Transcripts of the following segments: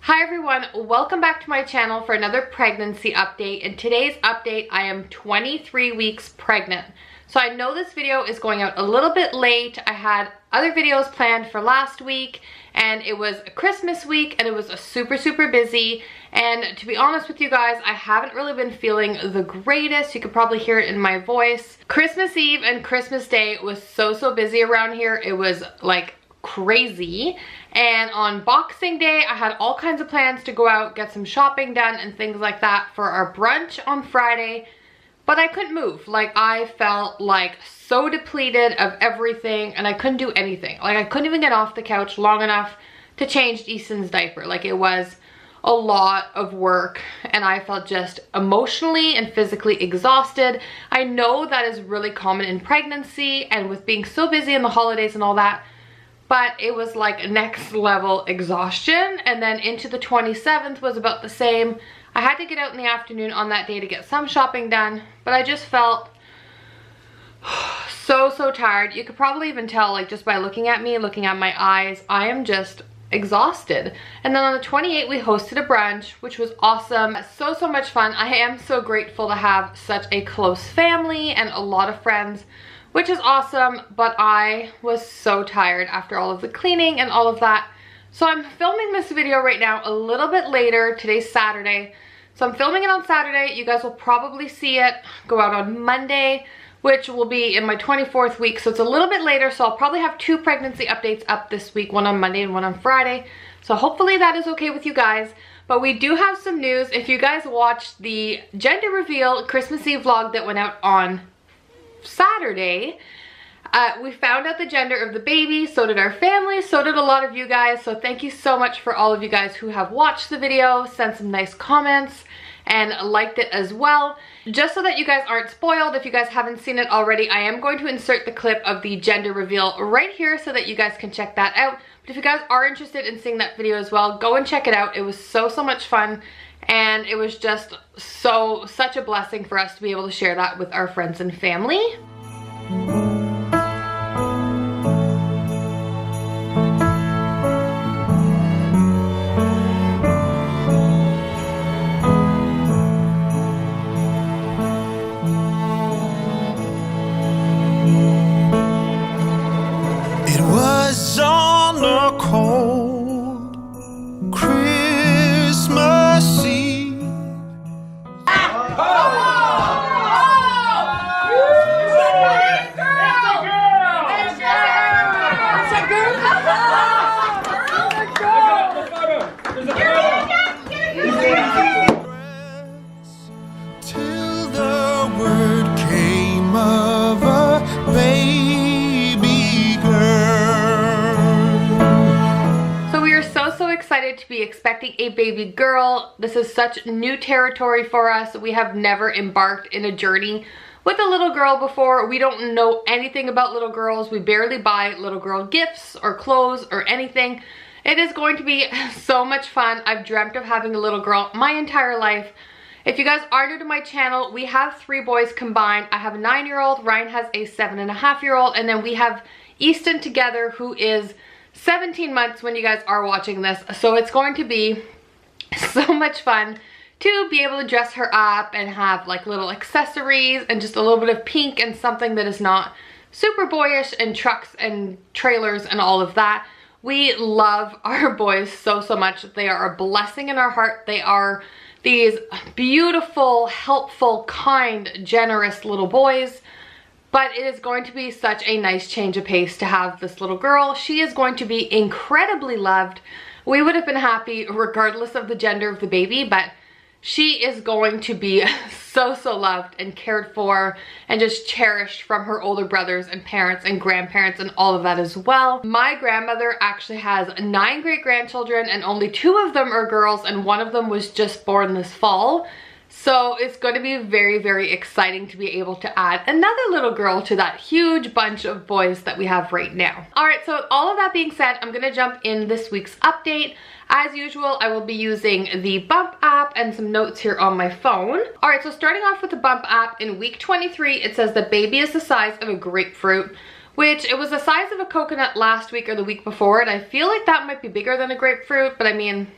Hi everyone, welcome back to my channel for another pregnancy update. In today's update, I am 23 weeks pregnant. So I know this video is going out a little bit late. I had other videos planned for last week and it was Christmas week and it was super busy. And to be honest with you guys, I haven't really been feeling the greatest. You could probably hear it in my voice. Christmas Eve and Christmas Day was so busy around here. It was like crazy. And on Boxing Day, I had all kinds of plans to go out, get some shopping done and things like that for our brunch on Friday. But I couldn't move. Like, I felt like so depleted of everything and I couldn't do anything. Like, I couldn't even get off the couch long enough to change Easton's diaper. Like, it was a lot of work and I felt just emotionally and physically exhausted. I know that is really common in pregnancy and with being so busy in the holidays and all that, but it was like next level exhaustion. And then into the 27th was about the same. I had to get out in the afternoon on that day to get some shopping done, but I just felt so tired. You could probably even tell, like, just by looking at me, looking at my eyes, I am just exhausted. And then on the 28th, we hosted a brunch, which was awesome. So much fun. I am so grateful to have such a close family and a lot of friends, which is awesome, but I was so tired after all of the cleaning and all of that. So I'm filming this video right now a little bit later. Today's Saturday. So I'm filming it on Saturday. You guys will probably see it go out on Monday, which will be in my 24th week. So it's a little bit later. So I'll probably have 2 pregnancy updates up this week, one on Monday and one on Friday. So hopefully that is okay with you guys. But we do have some news. If you guys watched the gender reveal Christmas Eve vlog that went out on Saturday, we found out the gender of the baby. So did our family, so did a lot of you guys. So thank you so much for all of you guys who have watched the video, sent some nice comments and liked it as well. Just so that you guys aren't spoiled, if you guys haven't seen it already, I am going to insert the clip of the gender reveal right here so that you guys can check that out. But if you guys are interested in seeing that video as well, go and check it out. It was so much fun and it was just such a blessing for us to be able to share that with our friends and family. It was on a cold Christmas Eve. Till the word came of a baby girl. So we are so excited to be expecting a baby girl. This is such new territory for us. We have never embarked in a journey with a little girl before. We don't know anything about little girls. We barely buy little girl gifts or clothes or anything. It is going to be so much fun. I've dreamt of having a little girl my entire life. If you guys are new to my channel, we have 3 boys combined. I have a 9-year-old, Ryan has a 7.5-year-old, and then we have Easton together, who is 17 months when you guys are watching this. So it's going to be so much fun to be able to dress her up and have like little accessories and just a little bit of pink and something that is not super boyish and trucks and trailers and all of that. We love our boys so much. They are a blessing in our heart. They are these beautiful, helpful, kind, generous little boys. But it is going to be such a nice change of pace to have this little girl. She is going to be incredibly loved. We would have been happy regardless of the gender of the baby, but she is going to be so loved and cared for and just cherished from her older brothers and parents and grandparents and all of that as well. My grandmother actually has 9 great-grandchildren and only 2 of them are girls and one of them was just born this fall. So it's going to be very exciting to be able to add another little girl to that huge bunch of boys that we have right now. Alright, so with all of that being said, I'm going to jump in this week's update. As usual, I will be using the Bump app and some notes here on my phone. Alright, so starting off with the Bump app, in week 23, it says the baby is the size of a grapefruit, which it was the size of a coconut last week or the week before, and I feel like that might be bigger than a grapefruit, but I mean,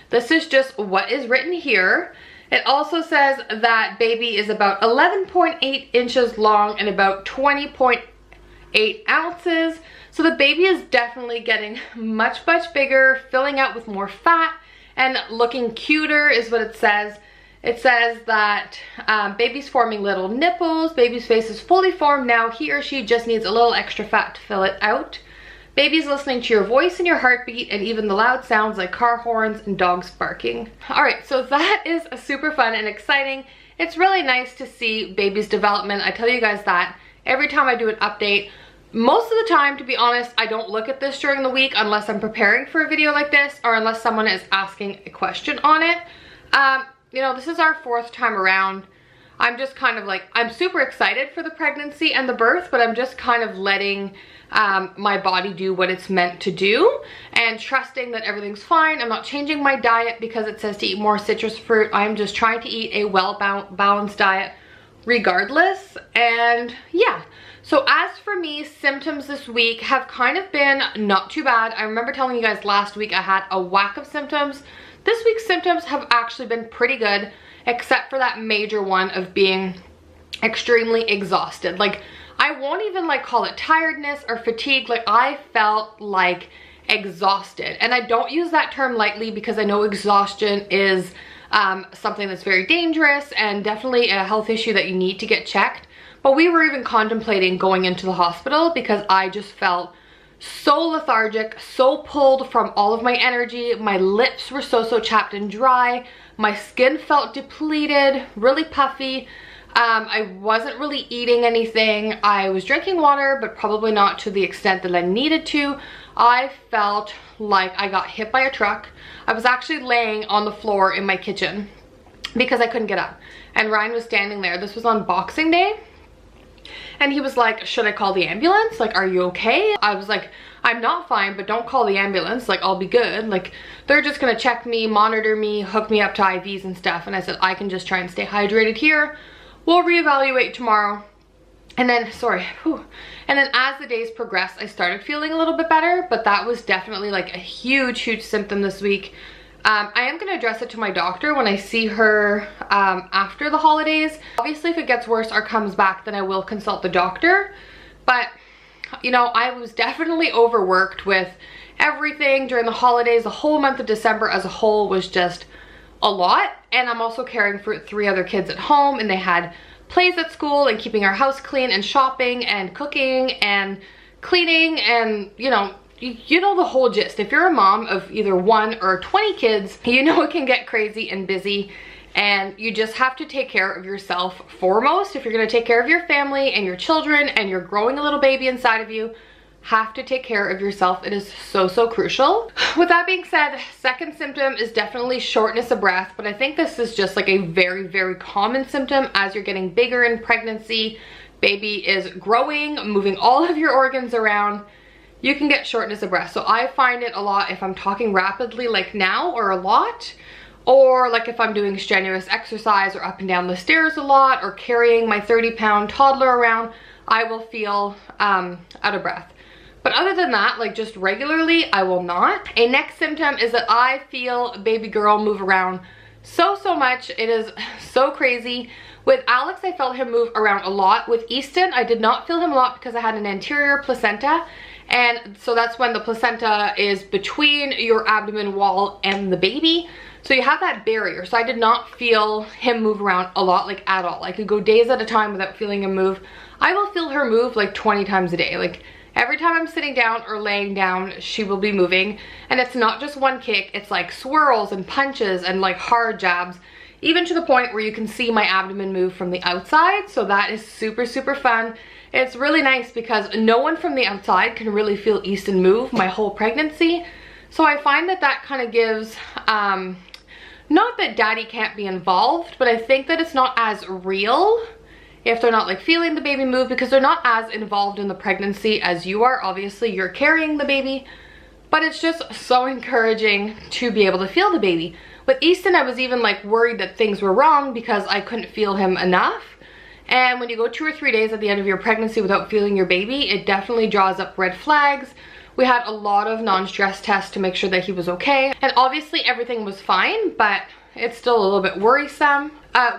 This is just what is written here. It also says that baby is about 11.8 inches long and about 20.8 ounces. So the baby is definitely getting much bigger, filling out with more fat and looking cuter is what it says. It says that baby's forming little nipples. Baby's face is fully formed now. He or she just needs a little extra fat to fill it out. Baby's listening to your voice and your heartbeat and even the loud sounds like car horns and dogs barking. All right, so that is super fun and exciting. It's really nice to see baby's development. I tell you guys that every time I do an update. Most of the time, to be honest, I don't look at this during the week unless I'm preparing for a video like this or unless someone is asking a question on it. You know, this is our 4th time around. I'm just kind of like, I'm super excited for the pregnancy and the birth, but I'm just kind of letting my body do what it's meant to do and trusting that everything's fine. I'm not changing my diet because it says to eat more citrus fruit. I'm just trying to eat a well-balanced diet regardless. And yeah, so as for me, symptoms this week have kind of been not too bad. I remember telling you guys last week I had a whack of symptoms. This week's symptoms have actually been pretty good, except for that major one of being extremely exhausted. Like, I won't even like call it tiredness or fatigue. Like, I felt like exhausted. And I don't use that term lightly because I know exhaustion is something that's very dangerous and definitely a health issue that you need to get checked. But we were even contemplating going into the hospital because I just felt so lethargic, so pulled from all of my energy. My lips were so chapped and dry. My skin felt depleted, really puffy. I wasn't really eating anything. I was drinking water, but probably not to the extent that I needed to. I felt like I got hit by a truck. I was actually laying on the floor in my kitchen because I couldn't get up. And Ryan was standing there. This was on Boxing Day. And he was like, should I call the ambulance? Like, are you okay? I was like, I'm not fine, but don't call the ambulance. Like, I'll be good. Like, they're just gonna check me, monitor me, hook me up to IVs and stuff. And I said, I can just try and stay hydrated here. We'll reevaluate tomorrow. And then, and then as the days progressed, I started feeling a little bit better, but that was definitely like a huge symptom this week. I am going to address it to my doctor when I see her after the holidays. Obviously, if it gets worse or comes back, then I will consult the doctor. But, you know, I was definitely overworked with everything during the holidays. The whole month of December as a whole was just a lot. And I'm also caring for 3 other kids at home, and they had plays at school and keeping our house clean and shopping and cooking and cleaning and, you know the whole gist. If you're a mom of either 1 or 20 kids, you know it can get crazy and busy, and you just have to take care of yourself foremost. If you're going to take care of your family and your children and you're growing a little baby inside of you, have to take care of yourself. It is so crucial. With that being said, second symptom is definitely shortness of breath, but I think this is just like a very common symptom as you're getting bigger in pregnancy. Baby is growing, moving all of your organs around. You can get shortness of breath. So I find it a lot if I'm talking rapidly like now, or a lot, or like if I'm doing strenuous exercise or up and down the stairs a lot, or carrying my 30-pound toddler around, I will feel out of breath. But other than that, like just regularly, I will not. A next symptom is that I feel baby girl move around so much. It is so crazy. With Alex, I felt him move around a lot. With Easton, I did not feel him a lot because I had an anterior placenta. And so that's when the placenta is between your abdomen wall and the baby. So you have that barrier. So I did not feel him move around a lot, like at all. I could go days at a time without feeling him move. I will feel her move like 20 times a day. Like every time I'm sitting down or laying down, she will be moving. And it's not just one kick. It's like swirls and punches and like hard jabs, even to the point where you can see my abdomen move from the outside. So that is super fun. It's really nice because no one from the outside can really feel Easton move my whole pregnancy. So I find that that kind of gives, not that daddy can't be involved, but I think that it's not as real if they're not like feeling the baby move, because they're not as involved in the pregnancy as you are. Obviously you're carrying the baby, but it's just so encouraging to be able to feel the baby. With Easton, I was even like worried that things were wrong because I couldn't feel him enough. And when you go 2 or 3 days at the end of your pregnancy without feeling your baby, it definitely draws up red flags, We had a lot of non-stress tests to make sure that he was okay. And obviously everything was fine, but it's still a little bit worrisome.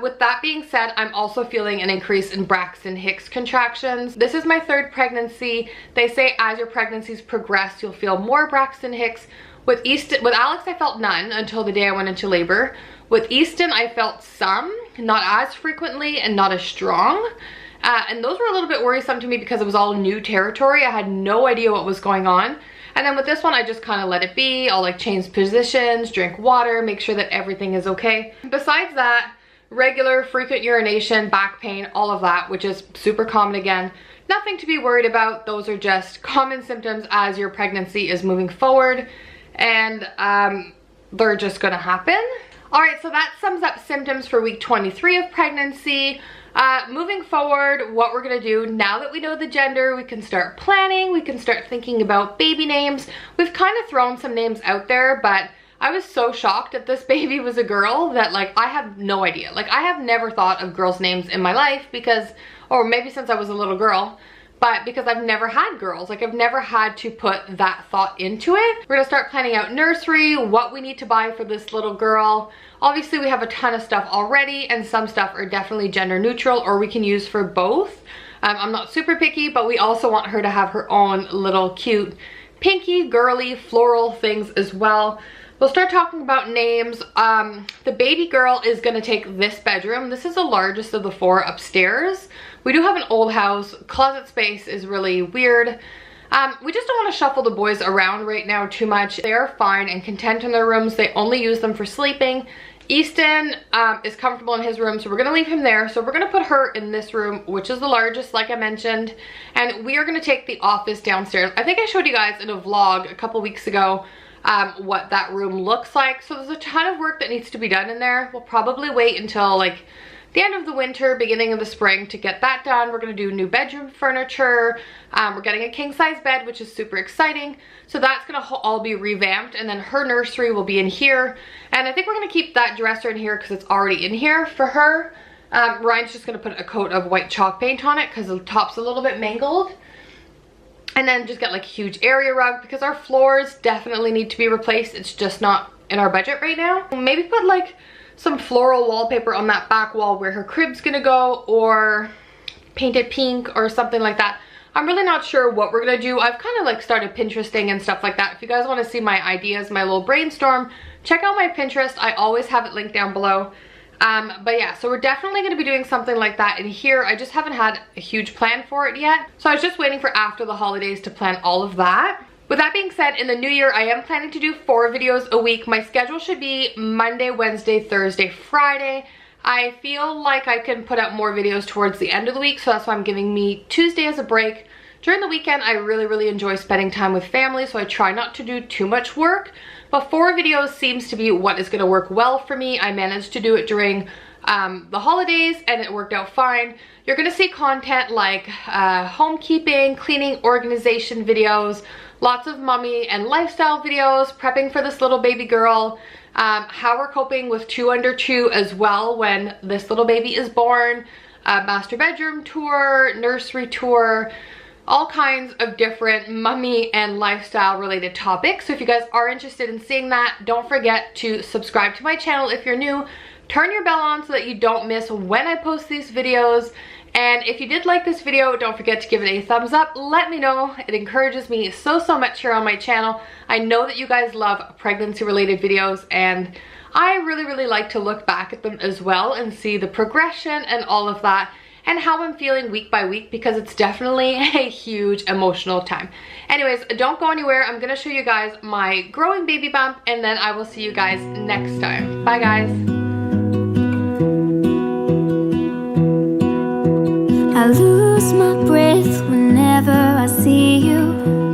With that being said, I'm also feeling an increase in Braxton Hicks contractions. This is my 3rd pregnancy. They say as your pregnancies progress, you'll feel more Braxton Hicks. With Alex, I felt none until the day I went into labor. With Easton, I felt some, not as frequently and not as strong. And those were a little bit worrisome to me because it was all new territory. I had no idea what was going on. And then with this one, I just kind of let it be. I'll like change positions, drink water, make sure that everything is okay. Besides that, regular frequent urination, back pain, all of that, which is super common again. Nothing to be worried about. Those are just common symptoms as your pregnancy is moving forward, and they're just gonna happen. All right, so that sums up symptoms for week 23 of pregnancy. Moving forward, what we're gonna do now that we know the gender, we can start planning, we can start thinking about baby names. We've kind of thrown some names out there, but I was so shocked that this baby was a girl that like I have no idea. Like I have never thought of girls' names in my life because, or maybe since I was a little girl, but because I've never had girls. Like I've never had to put that thought into it. We're gonna start planning out nursery, what we need to buy for this little girl. Obviously we have a ton of stuff already and some stuff are definitely gender neutral or we can use for both. I'm not super picky, but we also want her to have her own little cute pinky, girly, floral things as well. We'll start talking about names. The baby girl is gonna take this bedroom. This is the largest of the 4 upstairs. We do have an old house. Closet space is really weird. We just don't want to shuffle the boys around right now too much. They are fine and content in their rooms. They only use them for sleeping. Easton is comfortable in his room, so we're gonna leave him there. So we're gonna put her in this room, which is the largest, like I mentioned. And we are gonna take the office downstairs. I think I showed you guys in a vlog a couple weeks ago what that room looks like. So there's a ton of work that needs to be done in there. We'll probably wait until like the end of the winter, beginning of the spring to get that done. We're gonna do new bedroom furniture. We're getting a king size bed, which is super exciting. So that's gonna all be revamped, and then her nursery will be in here. And I think we're gonna keep that dresser in here because it's already in here for her. Ryan's just gonna put a coat of white chalk paint on it because the top's a little bit mangled. And then just get like a huge area rug because our floors definitely need to be replaced. It's just not in our budget right now. Maybe put like some floral wallpaper on that back wall where her crib's gonna go, or paint it pink or something like that. I'm really not sure what we're gonna do. I've kind of like started Pinteresting and stuff like that. If you guys want to see my ideas, my little brainstorm, check out my Pinterest. I always have it linked down below. But yeah, so we're definitely going to be doing something like that in here. I just haven't had a huge plan for it yet. So I was just waiting for after the holidays to plan all of that. With that being said, in the new year, I am planning to do 4 videos a week. My schedule should be Monday, Wednesday, Thursday, Friday. I feel like I can put out more videos towards the end of the week, so that's why I'm giving me Tuesday as a break. During the weekend, I really enjoy spending time with family, so I try not to do too much work. But 4 videos seems to be what is going to work well for me. I managed to do it during the holidays and it worked out fine. You're going to see content like homekeeping, cleaning, organization videos, lots of mommy and lifestyle videos, prepping for this little baby girl, how we're coping with 2 under 2 as well when this little baby is born, master bedroom tour, nursery tour, all kinds of different mommy and lifestyle related topics. So if you guys are interested in seeing that, don't forget to subscribe to my channel if you're new. Turn your bell on so that you don't miss when I post these videos. And if you did like this video, don't forget to give it a thumbs up. Let me know. It encourages me so much here on my channel. I know that you guys love pregnancy related videos, and I really like to look back at them as well and see the progression and all of that, and how I'm feeling week by week, because it's definitely a huge emotional time. Anyways, don't go anywhere. I'm gonna show you guys my growing baby bump, and then I will see you guys next time. Bye guys. I lose my breath whenever I see you.